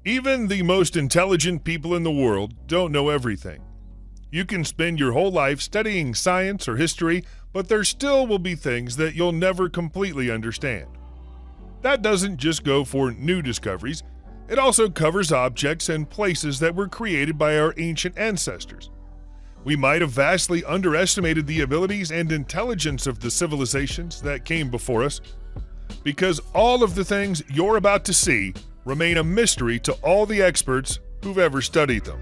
Even the most intelligent people in the world don't know everything. You can spend your whole life studying science or history, but there still will be things that you'll never completely understand. That doesn't just go for new discoveries, it also covers objects and places that were created by our ancient ancestors. We might have vastly underestimated the abilities and intelligence of the civilizations that came before us, because all of the things you're about to see remain a mystery to all the experts who've ever studied them.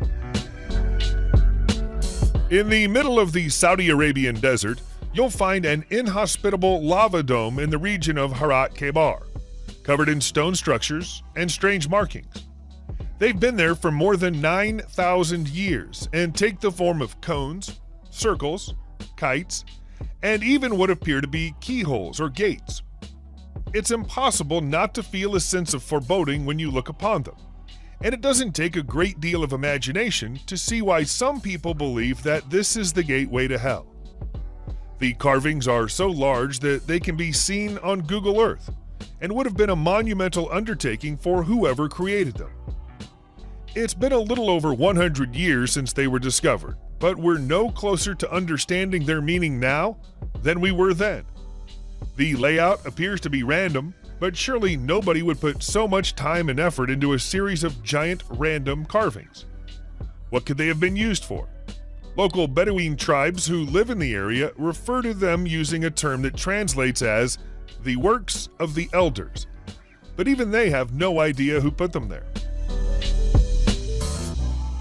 In the middle of the Saudi Arabian desert, you'll find an inhospitable lava dome in the region of Harat Kebar, covered in stone structures and strange markings. They've been there for more than 9,000 years and take the form of cones, circles, kites, and even what appear to be keyholes or gates. It's impossible not to feel a sense of foreboding when you look upon them, and it doesn't take a great deal of imagination to see why some people believe that this is the gateway to hell. The carvings are so large that they can be seen on Google Earth, and would have been a monumental undertaking for whoever created them. It's been a little over 100 years since they were discovered, but we're no closer to understanding their meaning now than we were then. The layout appears to be random, but surely nobody would put so much time and effort into a series of giant random carvings. What could they have been used for? Local Bedouin tribes who live in the area refer to them using a term that translates as the works of the elders, but even they have no idea who put them there.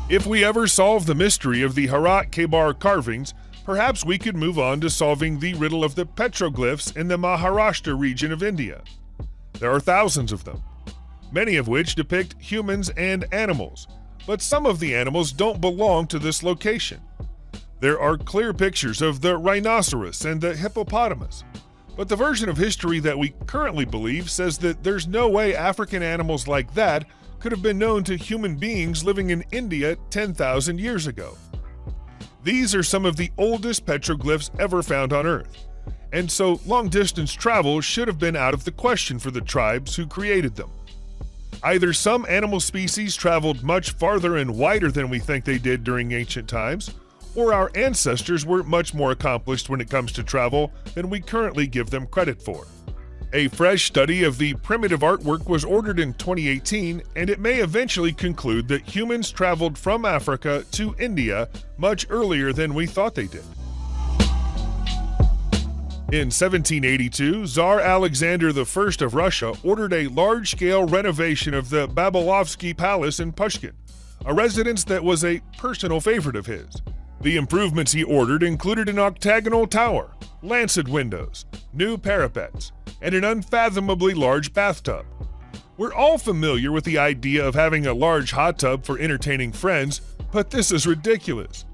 If we ever solve the mystery of the Harat Kebar carvings, perhaps we could move on to solving the riddle of the petroglyphs in the Maharashtra region of India. There are thousands of them, many of which depict humans and animals, but some of the animals don't belong to this location. There are clear pictures of the rhinoceros and the hippopotamus, but the version of history that we currently believe says that there's no way African animals like that could have been known to human beings living in India 10,000 years ago. These are some of the oldest petroglyphs ever found on Earth, and so long-distance travel should have been out of the question for the tribes who created them. Either some animal species traveled much farther and wider than we think they did during ancient times, or our ancestors were much more accomplished when it comes to travel than we currently give them credit for. A fresh study of the primitive artwork was ordered in 2018, and it may eventually conclude that humans traveled from Africa to India much earlier than we thought they did. In 1782, Tsar Alexander I of Russia ordered a large-scale renovation of the Babalovsky Palace in Pushkin, a residence that was a personal favorite of his. The improvements he ordered included an octagonal tower, lancet windows, new parapets, and an unfathomably large bathtub. We're all familiar with the idea of having a large hot tub for entertaining friends, but this is ridiculous.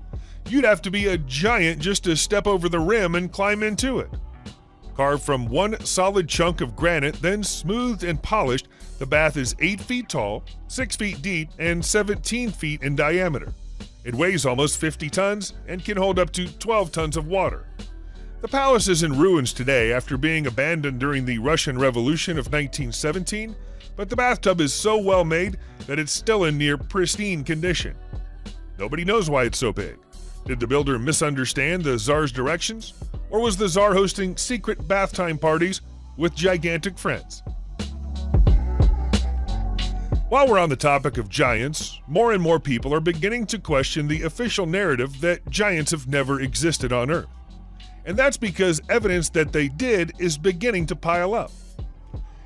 You'd have to be a giant just to step over the rim and climb into it. Carved from one solid chunk of granite, then smoothed and polished, the bath is 8 feet tall, 6 feet deep, and 17 feet in diameter. It weighs almost 50 tons and can hold up to 12 tons of water. The palace is in ruins today after being abandoned during the Russian Revolution of 1917, but the bathtub is so well made that it's still in near pristine condition. Nobody knows why it's so big. Did the builder misunderstand the Tsar's directions? Or was the Tsar hosting secret bath time parties with gigantic friends? While we're on the topic of giants, more and more people are beginning to question the official narrative that giants have never existed on Earth. And that's because evidence that they did is beginning to pile up.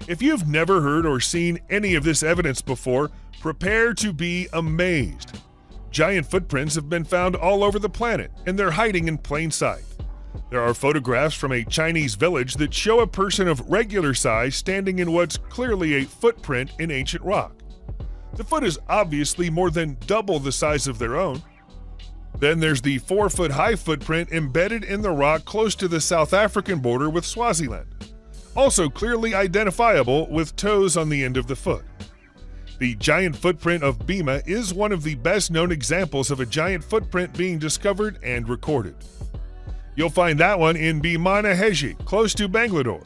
If you've never heard or seen any of this evidence before, prepare to be amazed. Giant footprints have been found all over the planet, and they're hiding in plain sight. There are photographs from a Chinese village that show a person of regular size standing in what's clearly a footprint in ancient rock. The foot is obviously more than double the size of their own. Then there's the 4-foot-high footprint embedded in the rock close to the South African border with Swaziland, also clearly identifiable with toes on the end of the foot. The giant footprint of Bhima is one of the best-known examples of a giant footprint being discovered and recorded. You'll find that one in Bhimana Heji, close to Bangalore.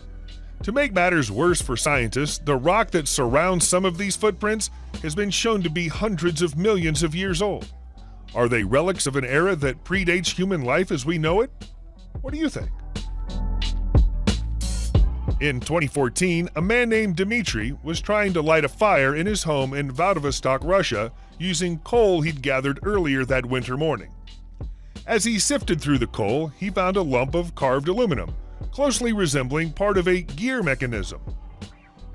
To make matters worse for scientists, the rock that surrounds some of these footprints has been shown to be hundreds of millions of years old. Are they relics of an era that predates human life as we know it? What do you think? In 2014, a man named Dmitry was trying to light a fire in his home in Vladivostok, Russia, using coal he'd gathered earlier that winter morning. As he sifted through the coal, he found a lump of carved aluminum, closely resembling part of a gear mechanism.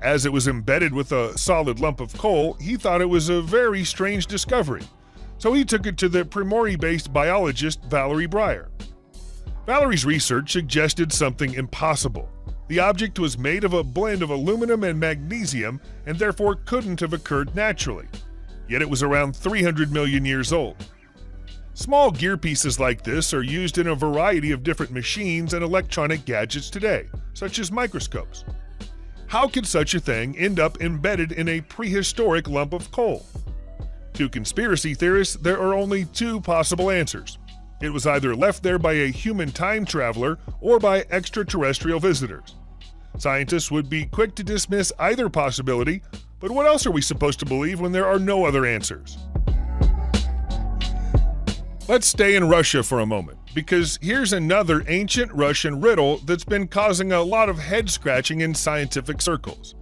As it was embedded with a solid lump of coal, he thought it was a very strange discovery, so he took it to the Primory-based biologist Valery Breyer. Valerie's research suggested something impossible. The object was made of a blend of aluminum and magnesium and therefore couldn't have occurred naturally, yet it was around 300 million years old. Small gear pieces like this are used in a variety of different machines and electronic gadgets today, such as microscopes. How could such a thing end up embedded in a prehistoric lump of coal? To conspiracy theorists, there are only two possible answers. It was either left there by a human time traveler or by extraterrestrial visitors. Scientists would be quick to dismiss either possibility, but what else are we supposed to believe when there are no other answers? Let's stay in Russia for a moment, because here's another ancient Russian riddle that's been causing a lot of head-scratching in scientific circles.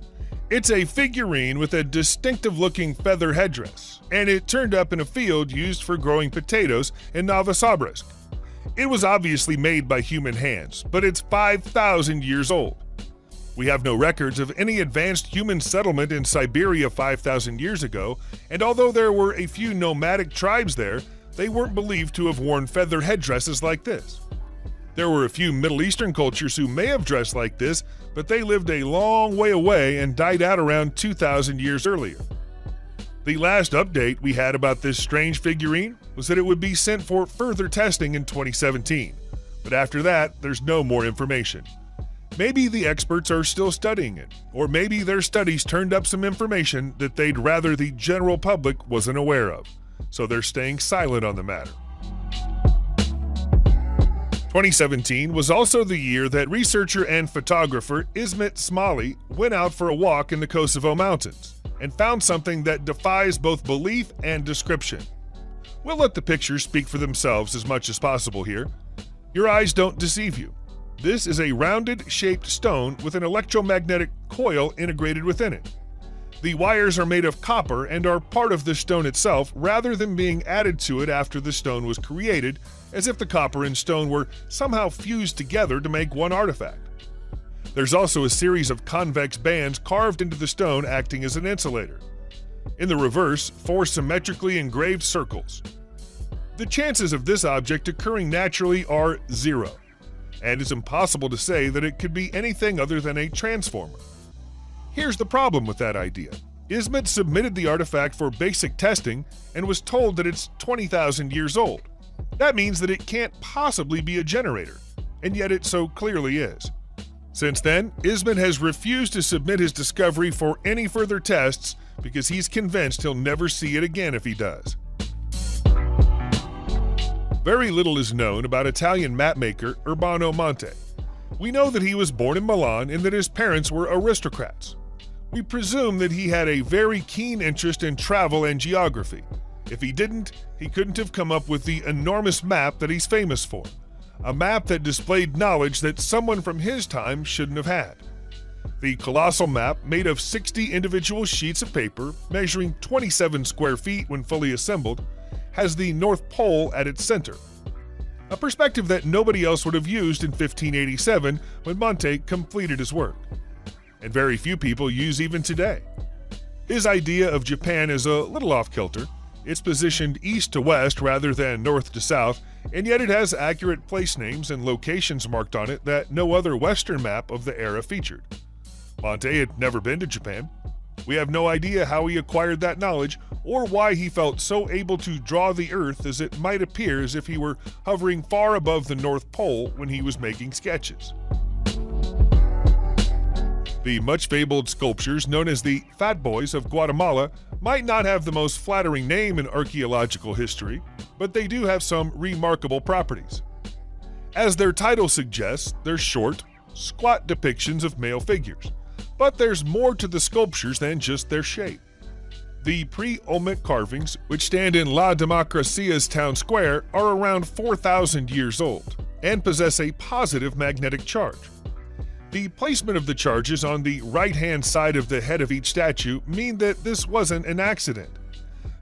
It's a figurine with a distinctive-looking feather headdress, and it turned up in a field used for growing potatoes in Novosibirsk. It was obviously made by human hands, but it's 5,000 years old. We have no records of any advanced human settlement in Siberia 5,000 years ago, and although there were a few nomadic tribes there, they weren't believed to have worn feather headdresses like this. There were a few Middle Eastern cultures who may have dressed like this, but they lived a long way away and died out around 2,000 years earlier. The last update we had about this strange figurine was that it would be sent for further testing in 2017, but after that, there's no more information. Maybe the experts are still studying it, or maybe their studies turned up some information that they'd rather the general public wasn't aware of, so they're staying silent on the matter. 2017 was also the year that researcher and photographer Ismet Smali went out for a walk in the Kosovo Mountains and found something that defies both belief and description. We'll let the pictures speak for themselves as much as possible here. Your eyes don't deceive you. This is a rounded, shaped stone with an electromagnetic coil integrated within it. The wires are made of copper and are part of the stone itself rather than being added to it after the stone was created, as if the copper and stone were somehow fused together to make one artifact. There's also a series of convex bands carved into the stone acting as an insulator. In the reverse, 4 symmetrically engraved circles. The chances of this object occurring naturally are 0, and it's impossible to say that it could be anything other than a transformer. Here's the problem with that idea. Ismet submitted the artifact for basic testing and was told that it's 20,000 years old. That means that it can't possibly be a generator, and yet it so clearly is. Since then, Ismet has refused to submit his discovery for any further tests because he's convinced he'll never see it again if he does. Very little is known about Italian mapmaker Urbano Monte. We know that he was born in Milan and that his parents were aristocrats. We presume that he had a very keen interest in travel and geography. If he didn't, he couldn't have come up with the enormous map that he's famous for. A map that displayed knowledge that someone from his time shouldn't have had. The colossal map, made of 60 individual sheets of paper, measuring 27 square feet when fully assembled, has the North Pole at its center. A perspective that nobody else would have used in 1587 when Monte completed his work, and very few people use even today. His idea of Japan is a little off-kilter. It's positioned east to west rather than north to south, and yet it has accurate place names and locations marked on it that no other Western map of the era featured. Monte had never been to Japan. We have no idea how he acquired that knowledge or why he felt so able to draw the Earth as it might appear as if he were hovering far above the North Pole when he was making sketches. The much-fabled sculptures known as the Fat Boys of Guatemala might not have the most flattering name in archaeological history, but they do have some remarkable properties. As their title suggests, they're short, squat depictions of male figures. But there's more to the sculptures than just their shape. The pre-Olmec carvings, which stand in La Democracia's town square, are around 4,000 years old and possess a positive magnetic charge. The placement of the charges on the right-hand side of the head of each statue mean that this wasn't an accident.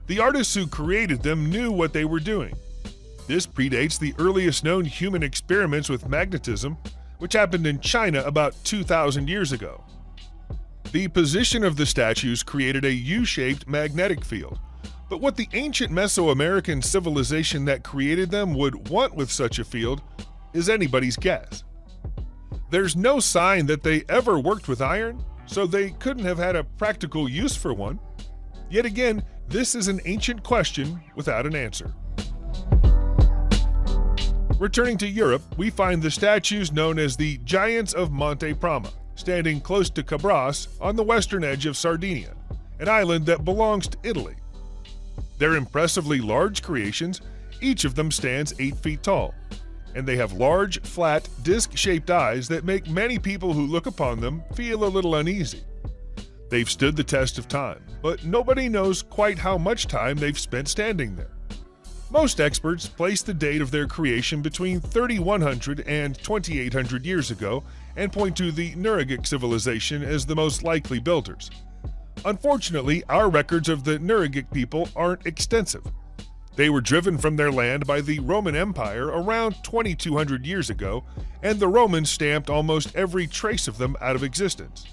The artists who created them knew what they were doing. This predates the earliest known human experiments with magnetism, which happened in China about 2,000 years ago. The position of the statues created a U-shaped magnetic field, but what the ancient Mesoamerican civilization that created them would want with such a field is anybody's guess. There's no sign that they ever worked with iron, so they couldn't have had a practical use for one. Yet again, this is an ancient question without an answer. Returning to Europe, we find the statues known as the Giants of Monte Prama, standing close to Cabras on the western edge of Sardinia, an island that belongs to Italy. They're impressively large creations, each of them stands 8 feet tall, and they have large, flat, disc-shaped eyes that make many people who look upon them feel a little uneasy. They've stood the test of time, but nobody knows quite how much time they've spent standing there. Most experts place the date of their creation between 3,100 and 2,800 years ago and point to the Nuraghic civilization as the most likely builders. Unfortunately, our records of the Nuraghic people aren't extensive. They were driven from their land by the Roman Empire around 2,200 years ago, and the Romans stamped almost every trace of them out of existence.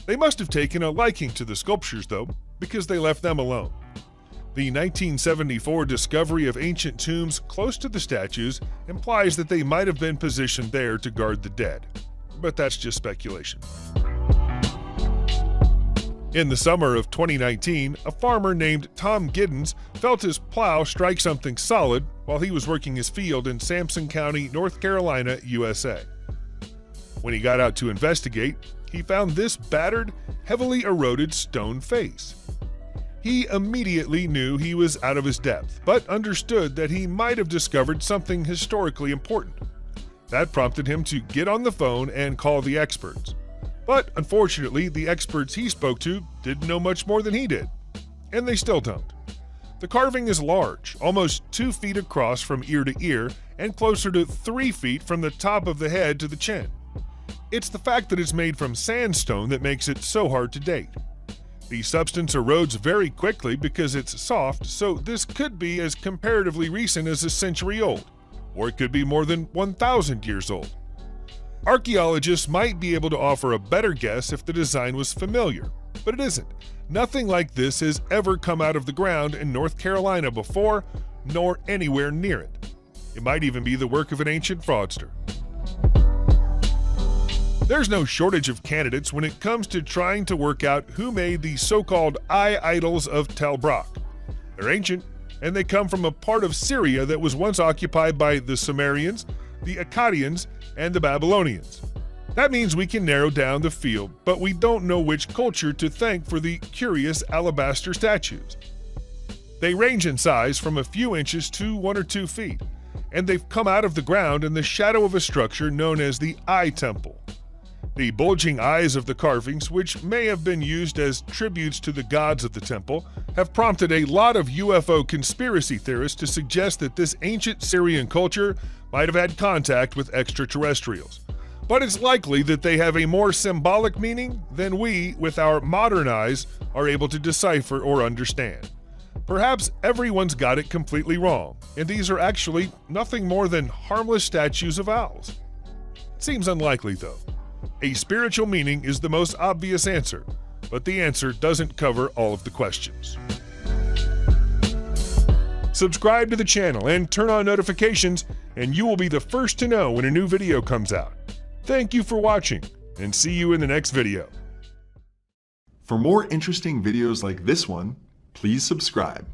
They must have taken a liking to the sculptures, though, because they left them alone. The 1974 discovery of ancient tombs close to the statues implies that they might have been positioned there to guard the dead, but that's just speculation. In the summer of 2019, a farmer named Tom Giddens felt his plow strike something solid while he was working his field in Sampson County, North Carolina, USA. When he got out to investigate, he found this battered, heavily eroded stone face. He immediately knew he was out of his depth, but understood that he might have discovered something historically important. That prompted him to get on the phone and call the experts. But unfortunately, the experts he spoke to didn't know much more than he did, and they still don't. The carving is large, almost 2 feet across from ear to ear, and closer to 3 feet from the top of the head to the chin. It's the fact that it's made from sandstone that makes it so hard to date. The substance erodes very quickly because it's soft, so this could be as comparatively recent as a century old, or it could be more than 1,000 years old. Archaeologists might be able to offer a better guess if the design was familiar, but it isn't. Nothing like this has ever come out of the ground in North Carolina before, nor anywhere near it. It might even be the work of an ancient fraudster. There's no shortage of candidates when it comes to trying to work out who made the so-called eye idols of Tel Brak. They're ancient, and they come from a part of Syria that was once occupied by the Sumerians, the Akkadians, and the Babylonians. That means we can narrow down the field, but we don't know which culture to thank for the curious alabaster statues. They range in size from a few inches to 1 or 2 feet, and they've come out of the ground in the shadow of a structure known as the Eye Temple. The bulging eyes of the carvings, which may have been used as tributes to the gods of the temple, have prompted a lot of UFO conspiracy theorists to suggest that this ancient Syrian culture might have had contact with extraterrestrials. But it's likely that they have a more symbolic meaning than we, with our modern eyes, are able to decipher or understand. Perhaps everyone's got it completely wrong, and these are actually nothing more than harmless statues of owls. It seems unlikely, though. A spiritual meaning is the most obvious answer, but the answer doesn't cover all of the questions. Subscribe to the channel and turn on notifications, and you will be the first to know when a new video comes out. Thank you for watching, and see you in the next video. For more interesting videos like this one, please subscribe.